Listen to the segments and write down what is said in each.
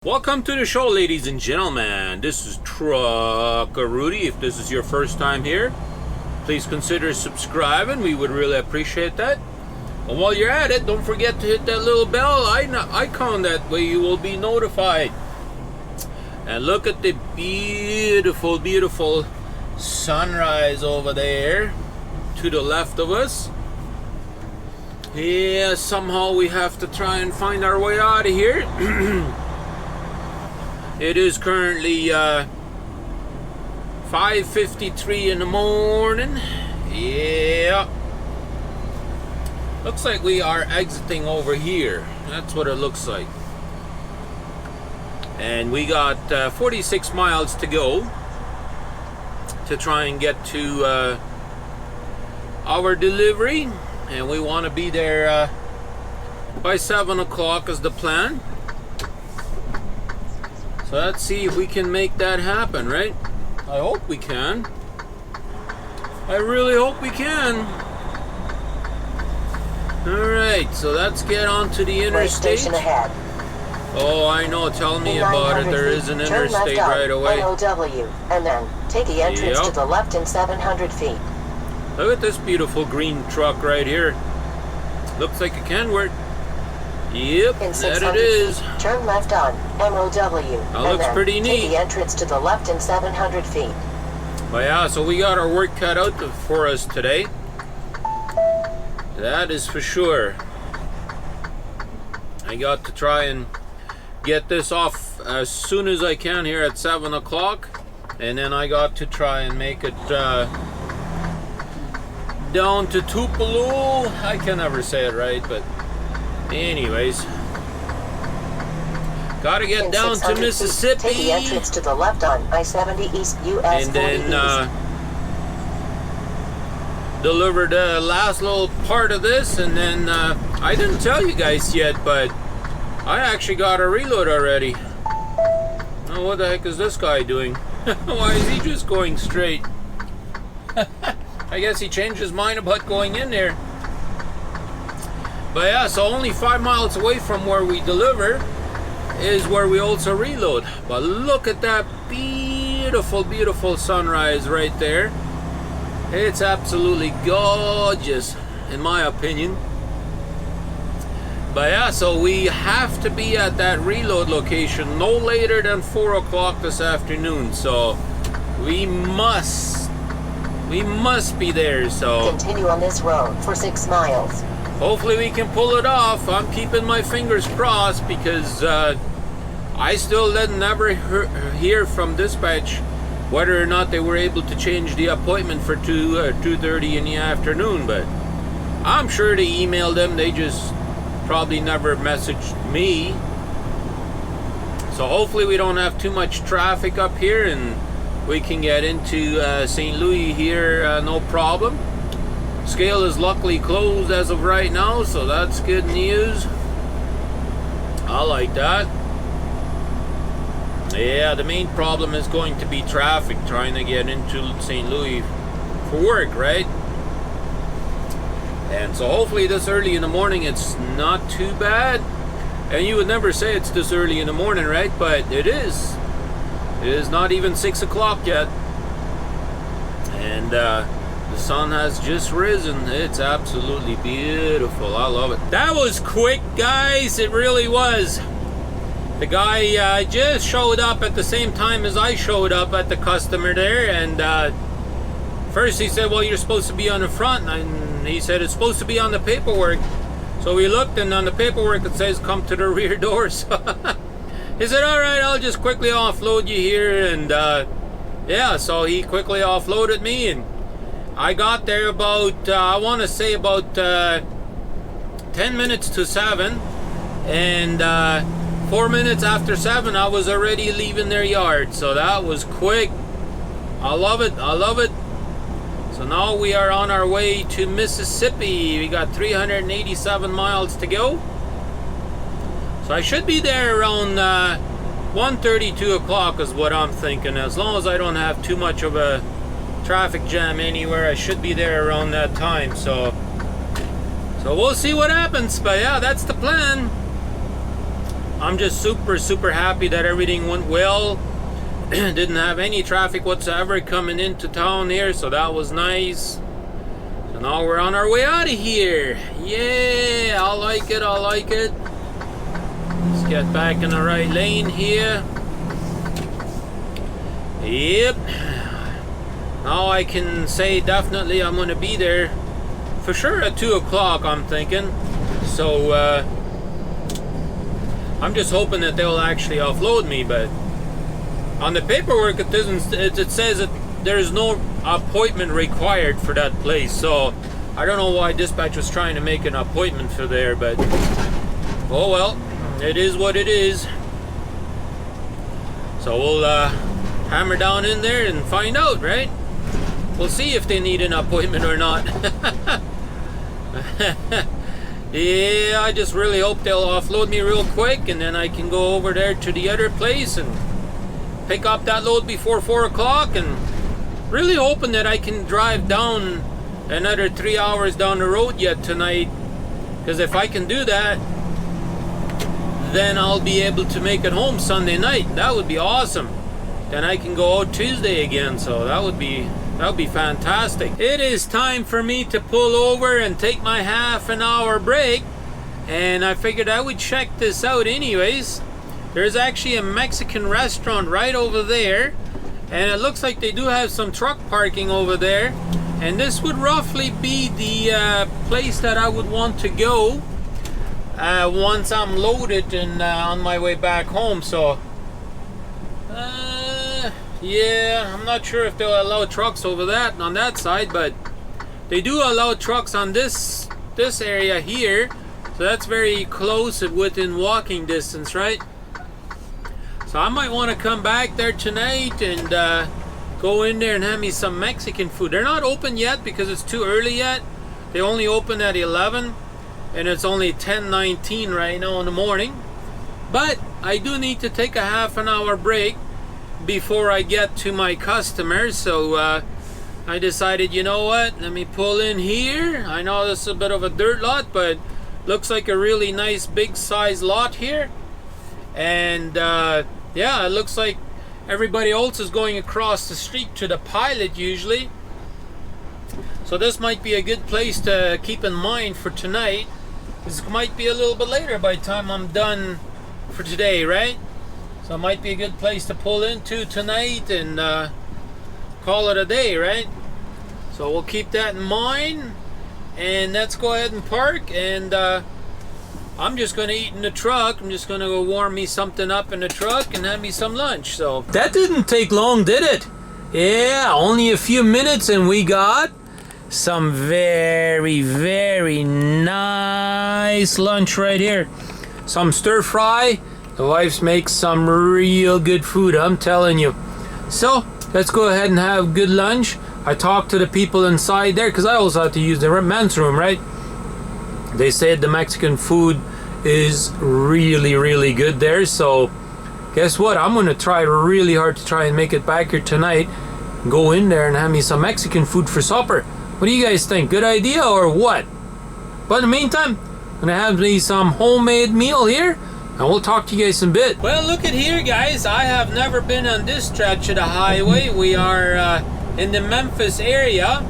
Welcome to the show, ladies and gentlemen. This is Trucker Rudi. If this is your first time here, please consider subscribing. We would really appreciate that. And while you're at it, don't forget to hit that little bell icon. That way you will be notified. And look at the beautiful, beautiful sunrise over there to the left of us. Yeah, somehow we have to try and find our way out of here. It is currently 5:53 in the morning. Yeah. Looks like we are exiting over here. That's what it looks like. And we got 46 miles to go to try and get to our delivery. And we want to be there by 7 o'clock is the plan. So let's see if we can make that happen, right? I hope we can. I really hope we can. Alright, so let's get onto the interstate. Station ahead. Oh, I know. Tell me about it. There is an interstate right away. MOW, and then take the entrance to the left in 700 feet. Look at this beautiful green truck right here. Looks like a Kenworth. Yep, that it is. Feet, turn left on MOW. That looks pretty neat. Take the entrance to the left in 700 feet. But yeah, so we got our work cut out for us today. That is for sure. I got to try and get this off as soon as I can here at 7 o'clock. And then I got to try and make it down to Tupelo. I can never say it right, but anyways, gotta get down to Mississippi. Take the entrance to the left on I-70 East US and then deliver the last little part of this. And then I didn't tell you guys yet, but I actually got a reload already. Oh, what the heck is this guy doing? Why is he just going straight? I guess he changed his mind about going in there. But yeah, so only 5 miles away from where we deliver is where we also reload. But look at that beautiful, beautiful sunrise right there. It's absolutely gorgeous, in my opinion. But yeah, so we have to be at that reload location no later than 4 o'clock this afternoon. So we must be there. So continue on this road for 6 miles. Hopefully we can pull it off. I'm keeping my fingers crossed because I still didn't ever hear from dispatch whether or not they were able to change the appointment for 2:30 in the afternoon. But I'm sure they emailed them. They just probably never messaged me. So hopefully we don't have too much traffic up here and we can get into St. Louis here no problem. Scale is luckily closed as of right now, so that's good news. I like that. Yeah, the main problem is going to be traffic trying to get into St. Louis for work, right? And so hopefully this early in the morning it's not too bad. And you would never say it's this early in the morning, right? But it is. It is not even 6 o'clock yet. And the sun has just risen. It's absolutely beautiful. I love it. That was quick, guys. It really was. The guy just showed up at the same time as I showed up at the customer there. And first he said, well, you're supposed to be on the front. And he said, it's supposed to be on the paperwork. So we looked, and on the paperwork it says, come to the rear door. So he said, all right, I'll just quickly offload you here. And yeah, so he quickly offloaded me. And I got there about, I want to say about 10 minutes to 7. And 4 minutes after 7, I was already leaving their yard. So that was quick. I love it. I love it. So now we are on our way to Mississippi. We got 387 miles to go. So I should be there around 1:30, 2 o'clock is what I'm thinking. As long as I don't have too much of a traffic jam anywhere, I should be there around that time. So we'll see what happens. But yeah, that's the plan. I'm just super happy that everything went well. Didn't have any traffic whatsoever coming into town here, so that was nice. So now we're on our way out of here. Yeah, I like it, I like it. Let's get back in the right lane here. Yep. Now I can say definitely I'm going to be there for sure at 2 o'clock, I'm thinking. So I'm just hoping that they'll actually offload me, but on the paperwork it doesn't. It says that there's no appointment required for that place. So I don't know why dispatch was trying to make an appointment for there, but oh well, it is what it is. So we'll hammer down in there and find out, right? We'll see if they need an appointment or not. Yeah, I just really hope they'll offload me real quick, and then I can go over there to the other place and pick up that load before 4 o'clock, and really hoping that I can drive down another 3 hours down the road yet tonight, because if I can do that, then I'll be able to make it home Sunday night. That would be awesome. Then I can go out Tuesday again, so that would be fantastic. It is time for me to pull over and take my half-an-hour break, and I figured I would check this out anyways. There's actually a Mexican restaurant right over there, and it looks like they do have some truck parking over there, and this would roughly be the place that I would want to go once I'm loaded and on my way back home. So yeah, I'm not sure if they'll allow trucks over that on that side, but they do allow trucks on this area here, so that's very close and within walking distance, right? So I might want to come back there tonight and go in there and have me some Mexican food. They're not open yet because it's too early yet. They only open at 11, and it's only 10:19 right now in the morning. But I do need to take a half-an-hour break before I get to my customers, so I decided, you know what, let me pull in here. I know this is a bit of a dirt lot, but looks like a really nice big size lot here. And yeah, it looks like everybody else is going across the street to the Pilot usually, so this might be a good place to keep in mind for tonight. This might be a little bit later by the time I'm done for today, right? So it might be a good place to pull into tonight and call it a day, right? So we'll keep that in mind, and let's go ahead and park, and I'm just going to eat in the truck. I'm just going to go warm me something up in the truck and have me some lunch. So that didn't take long, did it? Yeah, only a few minutes, and we got some very nice lunch right here. Some stir fry. The wife makes some real good food, I'm telling you. So let's go ahead and have good lunch. I talked to the people inside there because I also have to use the men's room, right? They said the Mexican food is really good there. So guess what? I'm going to try really hard to try and make it back here tonight. Go in there and have me some Mexican food for supper. What do you guys think? Good idea or what? But in the meantime, I'm going to have me some homemade meal here, and we'll talk to you guys in a bit. Well, look at here, guys. I have never been on this stretch of the highway. We are in the Memphis area,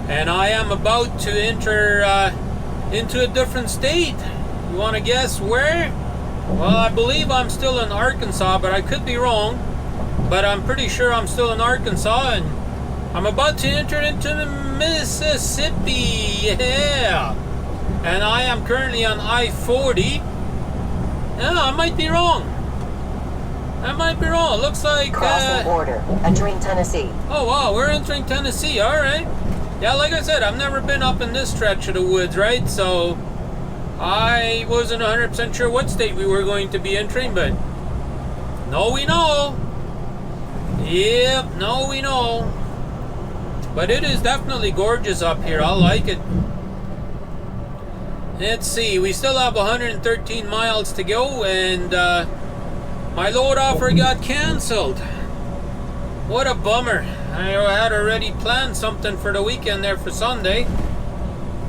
and I am about to enter into a different state. You want to guess where? Well, I believe I'm still in Arkansas, but I could be wrong. But I'm pretty sure I'm still in Arkansas, and I'm about to enter into the Mississippi. Yeah. And I am currently on I-40. Yeah, I might be wrong. I might be wrong. Looks like crossing border, entering Tennessee. Oh wow, we're entering Tennessee. All right. Yeah, like I said, I've never been up in this stretch of the woods, right? So I wasn't 100% sure what state we were going to be entering, but now we know. Yep, now we know. But it is definitely gorgeous up here. I like it. Let's see, we still have 113 miles to go, and my load offer got canceled. What a bummer. I had already planned something for the weekend there for Sunday,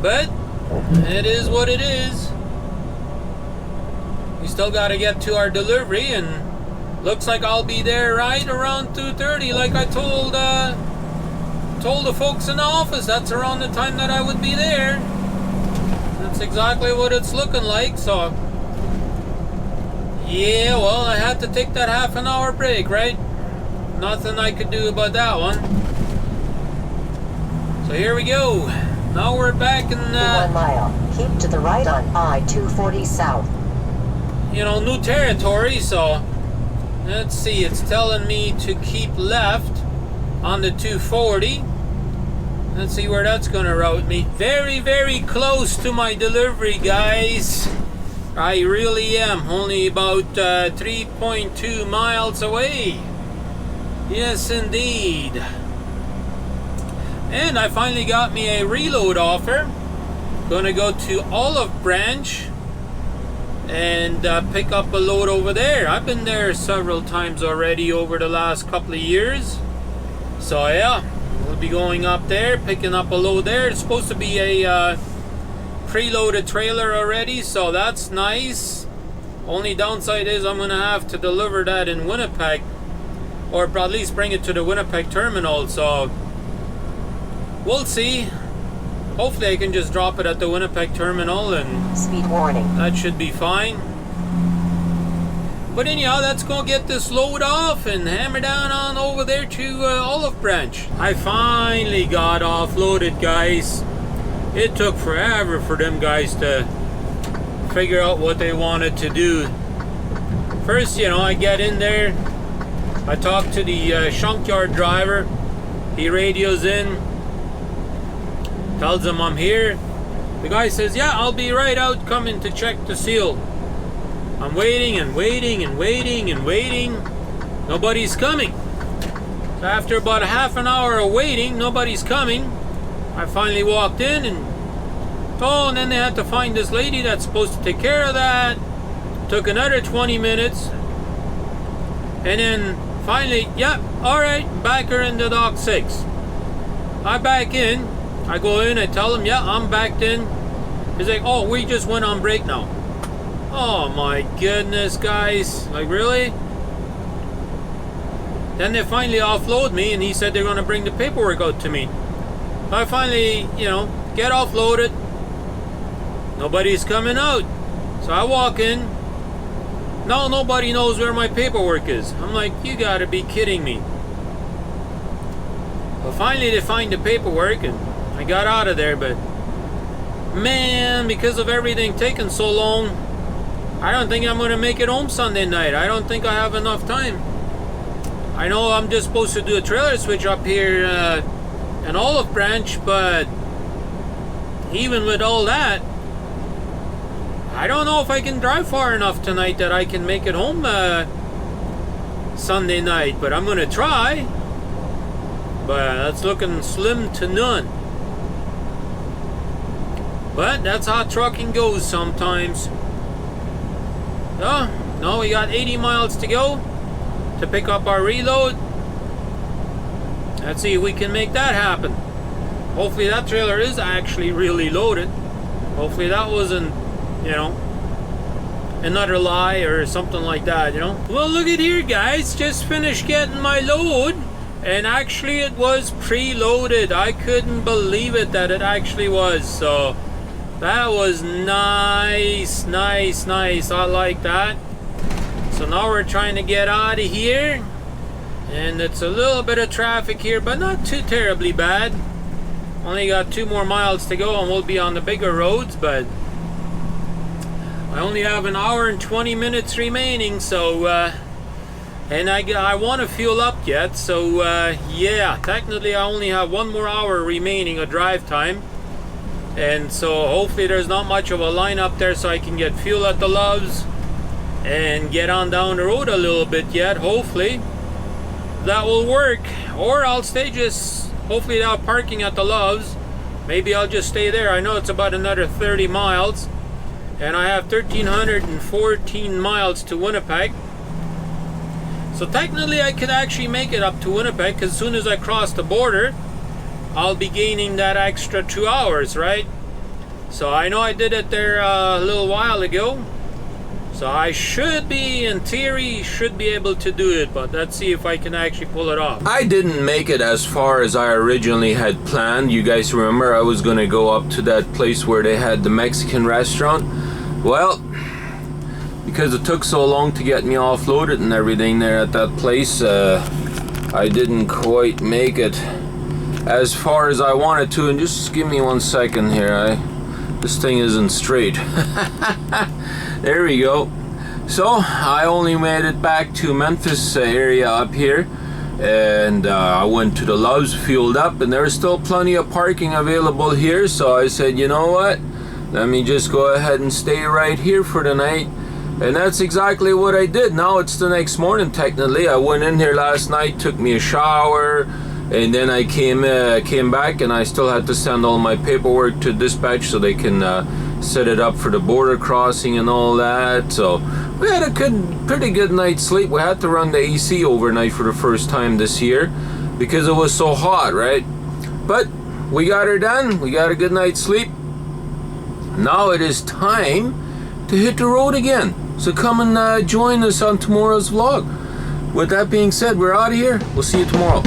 but it is what it is. we still got to get to our delivery, and looks like I'll be there right around 2:30, like I told the folks in the office. That's around the time that I would be there. That's exactly what it's looking like. So yeah, well, I had to take that half an hour break, right? Nothing I could do about that one. So here we go. Now we're back in 1 mile. Keep to the right on I-240 south. You know, new territory. So let's see, it's telling me to keep left on the 240. Let's see where that's gonna route me. Very, very close to my delivery, guys. I really am. Only about 3.2 miles away. Yes, indeed. And I finally got me a reload offer. Gonna go to Olive Branch and pick up a load over there. I've been there several times already over the last couple of years. So yeah, we'll be going up there, picking up a load there. It's supposed to be a preloaded trailer already, so that's nice. Only downside is I'm gonna have to deliver that in Winnipeg, or at least bring it to the Winnipeg terminal. So we'll see. Hopefully I can just drop it at the Winnipeg terminal and speed warning. That should be fine. But anyhow, let's go get this load off and hammer down on over there to Olive Branch. I finally got offloaded, guys. It took forever for them guys to figure out what they wanted to do. First, you know, I get in there, I talk to the junkyard driver. He radios in, tells him I'm here. The guy says, yeah, I'll be right out coming to check the seal. I'm waiting and waiting and waiting and waiting. Nobody's coming. So after about a half an hour of waiting, nobody's coming. I finally walked in and then they had to find this lady that's supposed to take care of that. Took another 20 minutes. And then finally, yeah, alright, back her in the dock 6. I back in. I go in, I tell him, yeah, I'm backed in. He's like, oh, we just went on break now. Oh my goodness, guys. Like, really? Then they finally offload me, and he said they're going to bring the paperwork out to me. So I finally, you know, get offloaded. Nobody's coming out. So I walk in. Now nobody knows where my paperwork is. I'm like, you gotta be kidding me. Well, finally they find the paperwork, and I got out of there, but man, because of everything taking so long, I don't think I'm gonna make it home Sunday night. I don't think I have enough time. I know I'm just supposed to do a trailer switch up here in Olive Branch, but even with all that, I don't know if I can drive far enough tonight that I can make it home Sunday night, but I'm gonna try. But that's looking slim to none. But that's how trucking goes sometimes. So, now we got 80 miles to go to pick up our reload. Let's see if we can make that happen. Hopefully that trailer is actually really loaded. Hopefully that wasn't, you know, another lie or something like that, you know. Well, look at here, guys. Just finished getting my load, and actually it was preloaded. I couldn't believe it that it actually was. So that was nice, nice, nice. I like that. So now we're trying to get out of here, and it's a little bit of traffic here, but not too terribly bad. Only got 2 more miles to go and we'll be on the bigger roads, but I only have an hour and 20 minutes remaining, so and I want to fuel up yet, so yeah, technically I only have 1 more hour remaining of drive time, and so hopefully there's not much of a line up there, so I can get fuel at the Loves and get on down the road a little bit yet. Hopefully that will work, or I'll stay just hopefully without parking at the Loves. Maybe I'll just stay there. I know it's about another 30 miles, and I have 1,314 miles to Winnipeg. So technically I could actually make it up to Winnipeg, because as soon as I cross the border, I'll be gaining that extra 2 hours, right? So I know I did it there a little while ago. So So I should be, in theory, should be able to do it, but let's see if I can actually pull it off. I didn't make it as far as I originally had planned. You guys remember I was gonna go up to that place where they had the Mexican restaurant. Well, because it took so long to get me offloaded and everything there at that place, I didn't quite make it as far as I wanted to. And just give me 1 second here. This thing isn't straight. There we go. So I only made it back to Memphis area up here, and I went to the Loves, fueled up, and there's still plenty of parking available here. So I said, you know what, let me just go ahead and stay right here for the night. And that's exactly what I did. Now it's the next morning technically. I went in here last night, took me a shower, and then I came back, and I still had to send all my paperwork to dispatch so they can set it up for the border crossing and all that. So we had a pretty good night's sleep. We had to run the AC overnight for the first time this year because it was so hot, right? But we got her done. We got a good night's sleep. Now it is time to hit the road again. So come and join us on tomorrow's vlog. With that being said, we're out of here. We'll see you tomorrow.